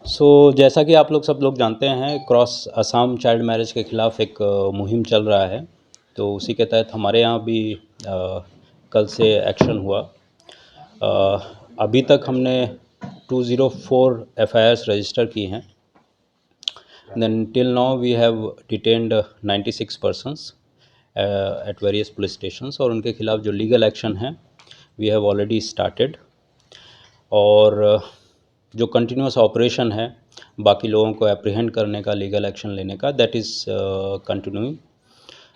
जैसा कि आप लोग सब लोग जानते हैं, क्रॉस असम चाइल्ड मैरिज के ख़िलाफ़ एक मुहिम चल रहा है। तो उसी के तहत हमारे यहाँ भी कल से एक्शन हुआ। अभी तक हमने 204 एफआईआर्स रजिस्टर की हैं। Then till now we have detained 96 persons at various police stations, और उनके ख़िलाफ़ जो लीगल एक्शन है वी हैव ऑलरेडी स्टार्टेड। और जो कंटिन्यूस ऑपरेशन है बाकी लोगों को एप्रीहेंड करने का, लीगल एक्शन लेने का, दैट इज़ कंटिन्यूइंग।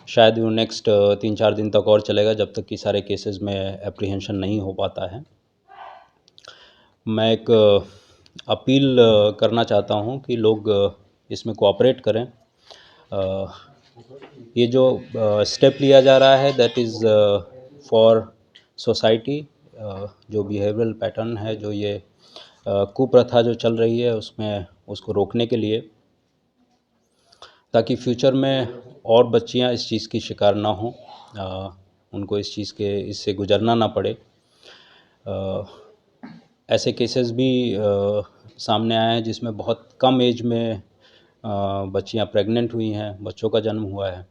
शायद वो नेक्स्ट 3-4 दिन तक और चलेगा जब तक कि सारे केसेस में एप्रीहेंशन नहीं हो पाता है। मैं एक अपील करना चाहता हूँ कि लोग इसमें कोऑपरेट करें। ये जो स्टेप लिया जा रहा है दैट इज़ फॉर सोसाइटी। जो बिहेवियरल पैटर्न है, जो ये कुप्रथा जो चल रही है उसमें उसको रोकने के लिए, ताकि फ्यूचर में और बच्चियां इस चीज़ की शिकार ना हों, उनको इससे गुजरना ना पड़े। ऐसे केसेस भी सामने आए हैं जिसमें बहुत कम एज में बच्चियां प्रेग्नेंट हुई हैं, बच्चों का जन्म हुआ है।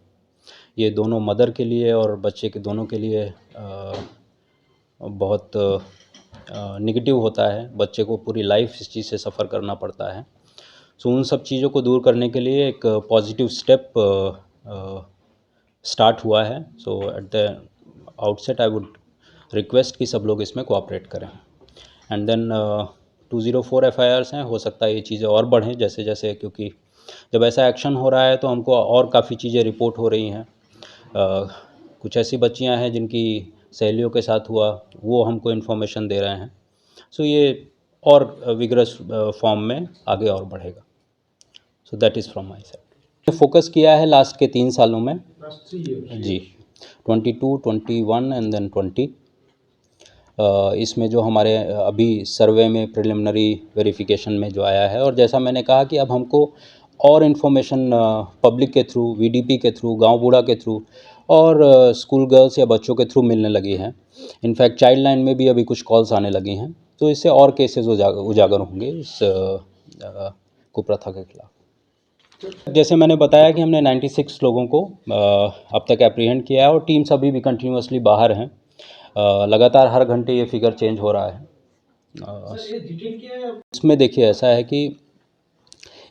ये दोनों मदर के लिए और बच्चे के दोनों के लिए बहुत नेगेटिव होता है। बच्चे को पूरी लाइफ इस चीज़ से सफ़र करना पड़ता है। उन सब चीज़ों को दूर करने के लिए एक पॉजिटिव स्टेप स्टार्ट हुआ है। At the outset I would request कि सब लोग इसमें कोऑपरेट करें। एंड देन 204 एफआईआर्स हैं, हो सकता है ये चीज़ें और बढ़ें जैसे जैसे, क्योंकि जब ऐसा एक्शन हो रहा है तो हमको और काफ़ी चीज़ें रिपोर्ट हो रही हैं। कुछ ऐसी बच्चियां हैं जिनकी सहेलियों के साथ हुआ, वो हमको इन्फॉर्मेशन दे रहे हैं। ये और विगरस फॉर्म में आगे और बढ़ेगा। That is from my side. Focus किया है लास्ट के 3 सालों में जी, 22, 21 एंड देन 20। इसमें जो हमारे अभी सर्वे में प्रिलिमिनरी वेरिफिकेशन में जो आया है, और जैसा मैंने कहा कि अब हमको और इन्फॉर्मेशन पब्लिक के थ्रू, वीडीपी के थ्रू, गांव बूढ़ा के थ्रू और स्कूल गर्ल्स या बच्चों के थ्रू मिलने लगी हैं। इनफैक्ट चाइल्ड लाइन में भी अभी कुछ कॉल्स आने लगी हैं। तो इससे और केसेस उजागर होंगे इस कुप्रथा के खिलाफ। जैसे मैंने बताया कि हमने 96 लोगों को अब तक एप्रीहेंड किया है, और टीम्स अभी भी कंटिन्यूसली बाहर हैं। लगातार हर घंटे ये फिगर चेंज हो रहा है। इसमें देखिए ऐसा है कि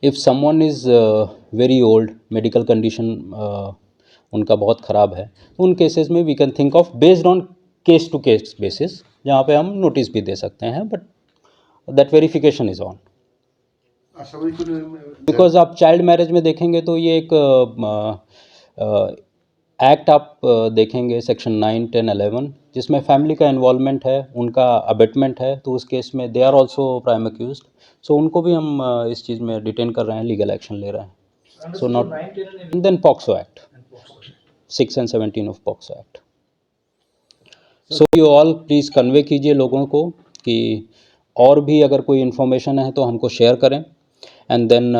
if someone is very old, medical condition उनका बहुत ख़राब है, तो उन केसेस में we can think of based on case to case basis, जहाँ पे हम नोटिस भी दे सकते हैं, but that verification is on. Because आप चाइल्ड मैरिज में देखेंगे तो ये एक एक्ट आप देखेंगे सेक्शन 9, 10, 11, जिसमें फैमिली का इन्वॉल्वमेंट है, उनका अबेटमेंट है, तो उस केस में they are also prime accused. उनको भी हम इस चीज़ में डिटेन कर रहे हैं, लीगल एक्शन ले रहे हैं। Not then POCSO act 6 and 17 of POCSO act. You all please convey कीजिए लोगों को कि और भी अगर कोई इन्फॉर्मेशन है तो हमको शेयर करें। एंड देन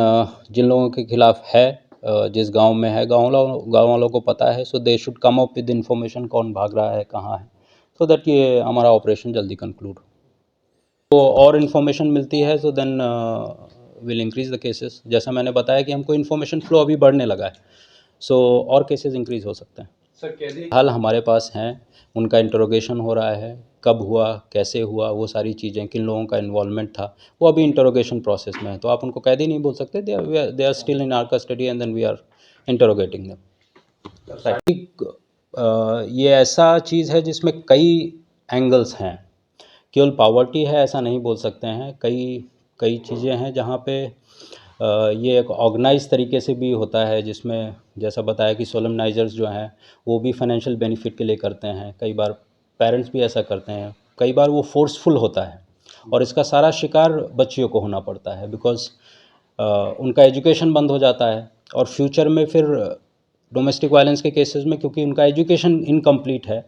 जिन लोगों के खिलाफ़ है, जिस गांव में है, गांव वालों को पता है, they should come up with information, कौन भाग रहा है, कहाँ है, दैट ये हमारा ऑपरेशन जल्दी कंक्लूड हो। तो और इन्फॉर्मेशन मिलती है then will increase the cases. जैसा मैंने बताया कि हमको इन्फॉर्मेशन फ्लो अभी बढ़ने लगा है, और केसेस इंक्रीज़ हो सकते हैं। हाल हमारे पास हैं, उनका इंटरोगेशन हो रहा है, कब हुआ, कैसे हुआ, वो सारी चीज़ें, किन लोगों का इन्वॉल्वमेंट था, वो अभी इंटरोगेशन प्रोसेस में है। तो आप उनको कैदी नहीं बोल सकते, they are still in our custody and then we are interrogating them. ये ऐसा चीज़ है जिसमें कई एंगल्स हैं, केवल पावर्टी है ऐसा नहीं बोल सकते हैं। कई चीज़ें हैं जहाँ पे ये एक ऑर्गेनाइज तरीके से भी होता है, जिसमें जैसा बताया कि सोलमनाइजर्स जो हैं वो भी फाइनेंशियल बेनिफिट के लिए करते हैं। कई बार पेरेंट्स भी ऐसा करते हैं, कई बार वो फोर्सफुल होता है, और इसका सारा शिकार बच्चियों को होना पड़ता है। बिकॉज उनका एजुकेशन बंद हो जाता है, और फ्यूचर में फिर डोमेस्टिक वायलेंस के केसेस में, क्योंकि उनका एजुकेशन इनकम्प्लीट है,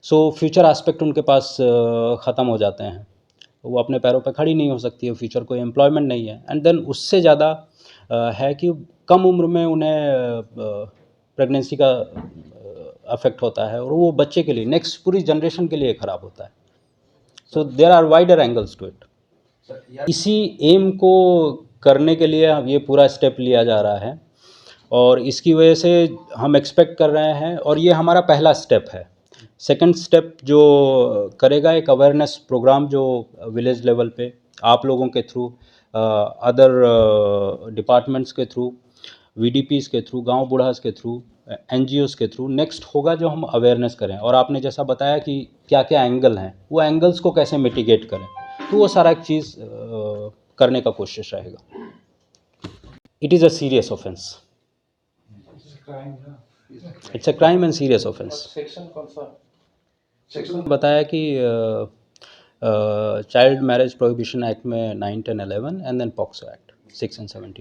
फ्यूचर एस्पेक्ट उनके पास ख़त्म हो जाते हैं। वो अपने पैरों पे खड़ी नहीं हो सकती है, फ्यूचर कोई एम्प्लॉयमेंट नहीं है। एंड देन उससे ज़्यादा है कि कम उम्र में उन्हें प्रेगनेंसी का अफेक्ट होता है, और वो बच्चे के लिए, नेक्स्ट पूरी जनरेशन के लिए ख़राब होता है। There are wider angles to it. इसी एम को करने के लिए अब ये पूरा स्टेप लिया जा रहा है और इसकी वजह से हम एक्सपेक्ट कर रहे हैं और ये हमारा पहला स्टेप है। सेकंड स्टेप जो करेगा एक अवेयरनेस प्रोग्राम जो विलेज लेवल पे आप लोगों के थ्रू, अदर डिपार्टमेंट्स के थ्रू, वीडीपीज़ के थ्रू, गांव बूढ़ास के थ्रू, एनजीओज़ के थ्रू नेक्स्ट होगा जो हम अवेयरनेस करें। और आपने जैसा बताया कि क्या क्या एंगल हैं, वो एंगल्स को कैसे मिटिगेट करें, तो वो सारा एक चीज़ करने का कोशिश रहेगा। It is a serious offence, it's a crime and serious offence. Section कौन सा? बताया कि चाइल्ड मैरिज प्रोहिबिशन एक्ट में 9, 10, 11 and then POCSO act 6 and 17।